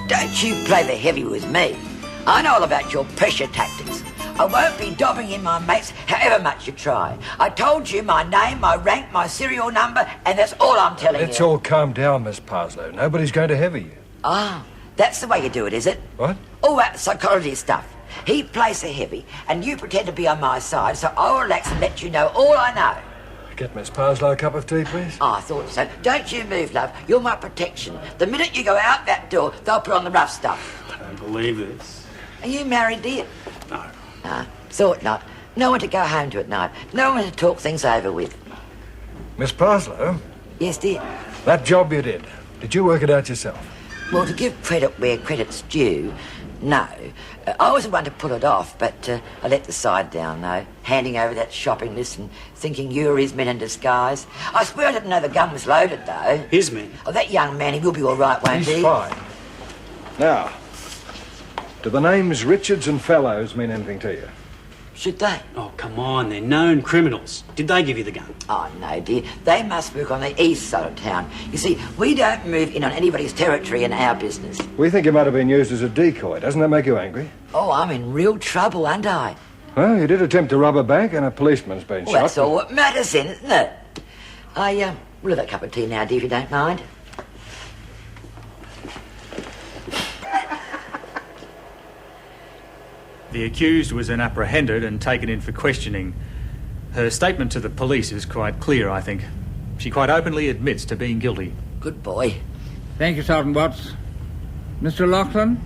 Don't you play the heavy with me. I know all about your pressure tactics. I won't be dobbing in my mates however much you try. I told you my name, my rank, my serial number, and that's all I'm telling you. Let's all calm down, Miss Parslow. Nobody's going to heavy you. Ah, that's the way you do it, is it? What? All that psychology stuff. He plays the heavy, and you pretend to be on my side, so I'll relax and let you know all I know. Get Miss Parslow a cup of tea, please. Oh, I thought so. Don't you move, love. You're my protection. The minute you go out that door, they'll put on the rough stuff. I don't believe this. Are you married, dear? No. Ah, thought not. No one to go home to at night. No one to talk things over with. Miss Parslow? Yes, dear? That job you did you work it out yourself? Well, to give credit where credit's due, no. I was the one to pull it off, but I let the side down, though, handing over that shopping list and thinking you were his men in disguise. I swear I didn't know the gun was loaded, though. His men? Oh, that young man, he will be all right, won't he? He's fine. Now, do the names Richards and Fellows mean anything to you? Should they? Oh, come on, they're known criminals. Did they give you the gun? Oh, no, dear. They must work on the east side of town. You see, we don't move in on anybody's territory in our business. We think you might have been used as a decoy. Doesn't that make you angry? Oh, I'm in real trouble, aren't I? Well, you did attempt to rob a bank and a policeman's been shot. That's all what matters then, isn't it? Will have that cup of tea now, dear, if you don't mind. The accused was then apprehended and taken in for questioning. Her statement to the police is quite clear, I think. She quite openly admits to being guilty. Good boy. Thank you, Sergeant Watts. Mr. Lachlan?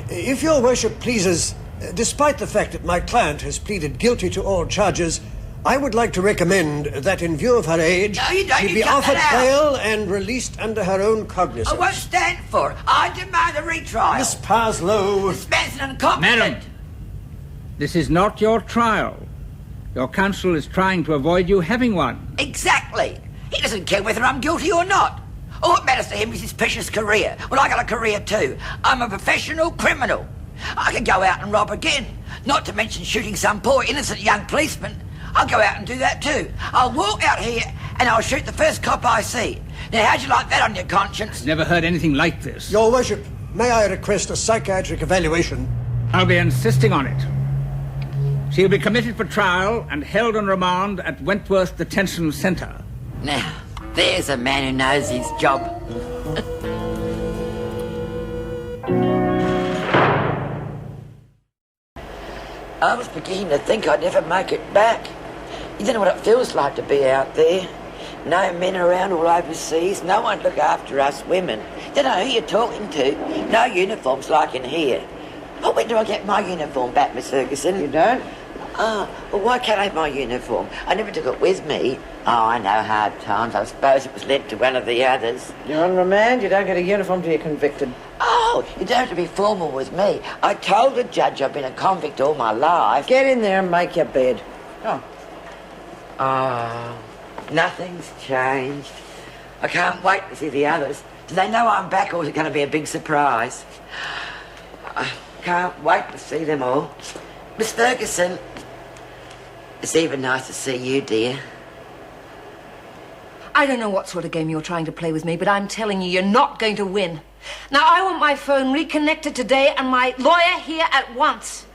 If your worship pleases, despite the fact that my client has pleaded guilty to all charges, I would like to recommend that in view of her age, No, you don't. she You be cut offered that out. bail and released under her own cognizance. I won't stand for it. I demand a retrial. Miss Parslow... This man's an incompetent. Madam, this is not your trial. Your counsel is trying to avoid you having one. Exactly. He doesn't care whether I'm guilty or not. All that matters to him is his precious career. Well, I got a career too. I'm a professional criminal. I can go out and rob again. Not to mention shooting some poor innocent young policeman. I'll go out and do that too. I'll walk out here and I'll shoot the first cop I see. Now, how'd you like that on your conscience? Never heard anything like this. Your worship, may I request a psychiatric evaluation? I'll be insisting on it. She'll be committed for trial and held on remand at Wentworth Detention Centre. Now, there's a man who knows his job. I was beginning to think I'd never make it back. You don't know what it feels like to be out there. No men around all overseas, no one to look after us women. Don't know who you're talking to. No uniforms like in here. Oh, when do I get my uniform back, Miss Ferguson? You don't? Well, why can't I have my uniform? I never took it with me. Oh, I know, hard times. I suppose it was lent to one of the others. You're on remand. You don't get a uniform till you're convicted. Oh, you don't have to be formal with me. I told the judge I've been a convict all my life. Get in there and make your bed. Oh. Oh, nothing's changed. I can't wait to see the others. Do they know I'm back, or is it going to be a big surprise? I can't wait to see them all. Miss Ferguson, it's even nice to see you, dear. I don't know what sort of game you're trying to play with me, but I'm telling you, you're not going to win. Now, I want my phone reconnected today and my lawyer here at once.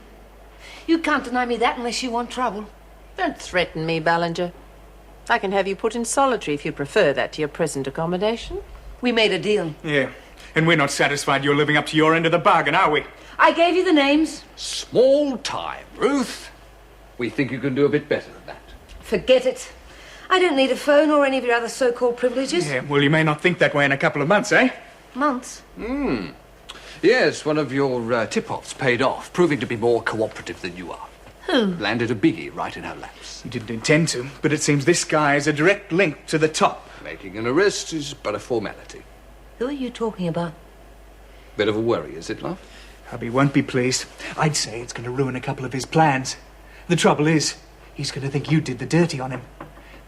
You can't deny me that unless you want trouble. Don't threaten me, Ballenger. I can have you put in solitary if you prefer that to your present accommodation. We made a deal. Yeah, and we're not satisfied you're living up to your end of the bargain, are we? I gave you the names. Small time, Ruth. We think you can do a bit better than that. Forget it. I don't need a phone or any of your other so-called privileges. Yeah, well, you may not think that way in a couple of months, eh? Months? Yes, one of your tip-offs paid off, proving to be more cooperative than you are. Who? Landed a biggie right in her laps. You didn't intend to, but it seems this guy has a direct link to the top. Making an arrest is but a formality. Who are you talking about? Bit of a worry, is it, love? Hubby won't be pleased. I'd say it's going to ruin a couple of his plans. The trouble is, he's going to think you did the dirty on him.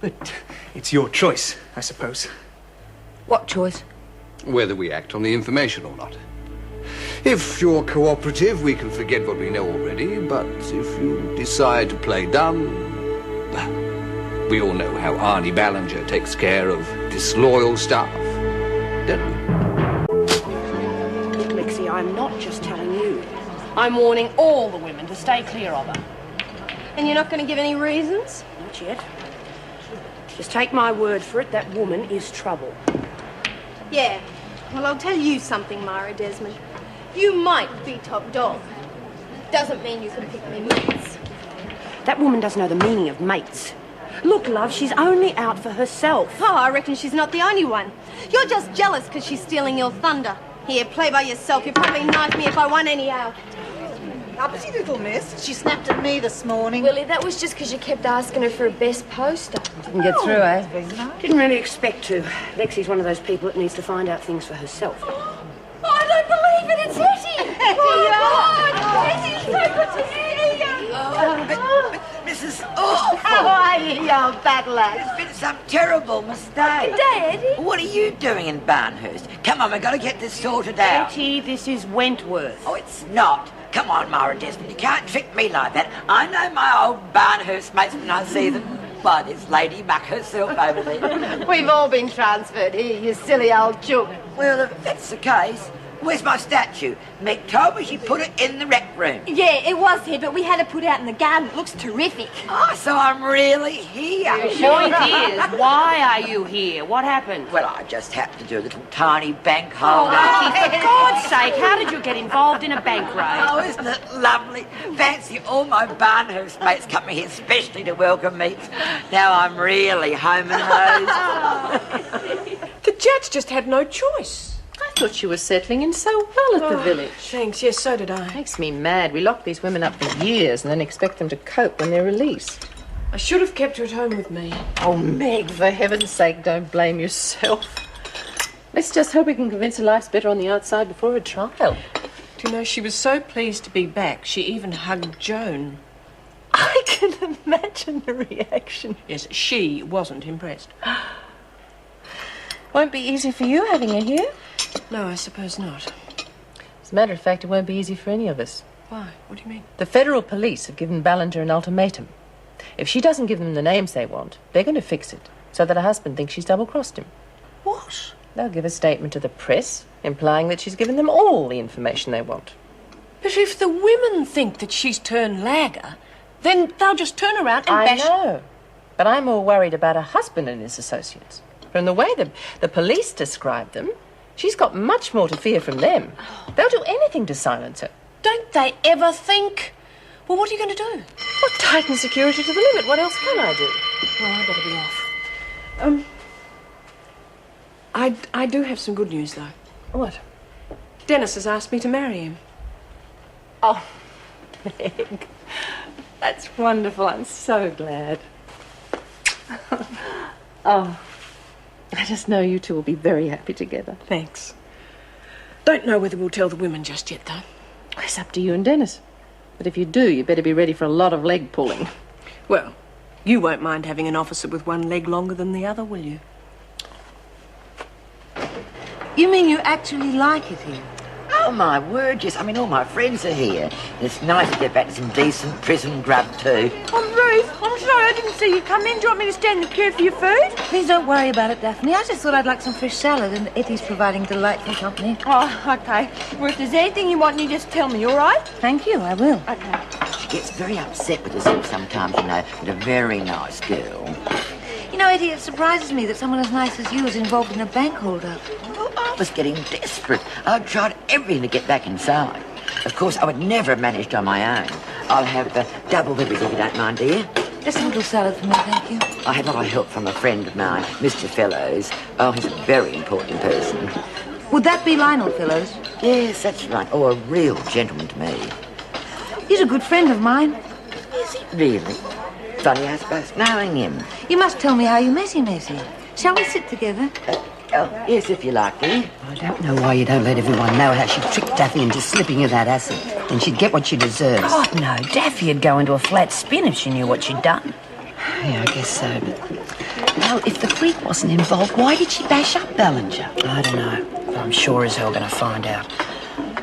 But it's your choice, I suppose. What choice? Whether we act on the information or not. If you're cooperative, we can forget what we know already, but if you decide to play dumb... We all know how Arnie Ballenger takes care of disloyal staff, don't we? I'm not just telling you. I'm warning all the women to stay clear of her. And you're not going to give any reasons? Not yet. Just take my word for it, that woman is trouble. Yeah. Well, I'll tell you something, Myra Desmond. You might be top dog. Doesn't mean you can pick me mates. That woman doesn't know the meaning of mates. Look, love, she's only out for herself. Oh, I reckon she's not the only one. You're just jealous because she's stealing your thunder. Here, play by yourself. You'd probably knife me if I won anyhow. Uppity little miss. She snapped at me this morning. Willie, that was just because you kept asking her for a best poster. Didn't get through, eh? Didn't really expect to. Lexi's one of those people that needs to find out things for herself. Oh, I don't believe it. It's Ettie. Oh, God. Ettie, so good to see you. Mrs. Awful. How are you, you old bad lad? There's been some terrible mistake. Good day, Eddie. What are you doing in Barnhurst? Come on, we've got to get this sorted out. Ettie, this is Wentworth. Oh, it's not. Come on, Myra Desmond, you can't trick me like that. I know my old Barnhurst mates when I see them. Why, there's Lady Muck herself over there. We've all been transferred here, you silly old chook. Well, if that's the case, where's my statue? Meg told me she put it in the rec room. Yeah, it was here, but we had it put out in the garden. It looks terrific. Oh, so I'm really here. Point is, why are you here? What happened? Well, I just happened to do a little tiny bank holder. For God's sake, how did you get involved in a bank raid? Oh, isn't it lovely? Fancy all my Barnhurst mates coming here specially to welcome me. Now I'm really home and hosed. The judge just had no choice. I thought she was settling in so well at the village. Thanks, yes, so did I. Makes me mad. We lock these women up for years and then expect them to cope when they're released. I should have kept her at home with me. Oh, Meg, for heaven's sake, don't blame yourself. Let's just hope we can convince her life's better on the outside before her trial. Do you know, she was so pleased to be back, she even hugged Joan. I can imagine the reaction. Yes, she wasn't impressed. Won't be easy for you having her here. No, I suppose not. As a matter of fact, it won't be easy for any of us. Why? What do you mean? The federal police have given Ballenger an ultimatum. If she doesn't give them the names they want, they're going to fix it so that her husband thinks she's double-crossed him. What? They'll give a statement to the press implying that she's given them all the information they want. But if the women think that she's turned lagger, then they'll just turn around and bash... I know, but I'm more worried about her husband and his associates. From the way the police describe them, she's got much more to fear from them. They'll do anything to silence her. Don't they ever think? Well, what are you going to do? Well, tighten security to the limit. What else can I do? Well, I better be off. I do have some good news, though. What? Dennis has asked me to marry him. Oh, Meg. That's wonderful. I'm so glad. Oh, I just know you two will be very happy together. Thanks. Don't know whether we'll tell the women just yet, though. It's up to you and Dennis. But if you do, you better be ready for a lot of leg pulling. Well, you won't mind having an officer with one leg longer than the other, will you? You mean you actually like it here? Oh, my word, yes. I mean, all my friends are here. It's nice to get back to some decent prison grub, too. Oh, Ruth, I'm sorry I didn't see you come in. Do you want me to stand in the queue for your food? Please don't worry about it, Daphne. I just thought I'd like some fish salad, and Ettie's providing delightful company. Oh, okay. Well, if there's anything you want, you just tell me, all right? Thank you, I will. Okay. She gets very upset with herself sometimes, you know, but a very nice girl. You know, Ettie, it surprises me that someone as nice as you is involved in a bank hold-up. Well, I was getting desperate. I tried everything to get back inside. Of course, I would never have managed on my own. I'll have double everything if you don't mind, dear. Just a little salad for me, thank you. I had a lot of help from a friend of mine, Mr. Fellows. Oh, he's a very important person. Would that be Lionel Fellows? Yes, that's right. Oh, a real gentleman to me. He's a good friend of mine. Is he really? Funny, I suppose, knowing him. You must tell me how you met him, Ettie. Shall we sit together? Oh, yes, if you like, dear. I don't know why you don't let everyone know how she tricked Daffy into slipping her that acid. Then she'd get what she deserves. God, no. Daffy'd go into a flat spin if she knew what she'd done. Yeah, I guess so, but... Well, if the freak wasn't involved, why did she bash up Ballenger? I don't know, but I'm sure as hell going to find out.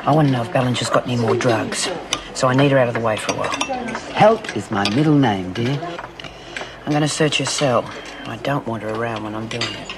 I want to know if Ballenger's got any more drugs, so I need her out of the way for a while. Help is my middle name, dear. I'm going to search her cell. I don't want her around when I'm doing it.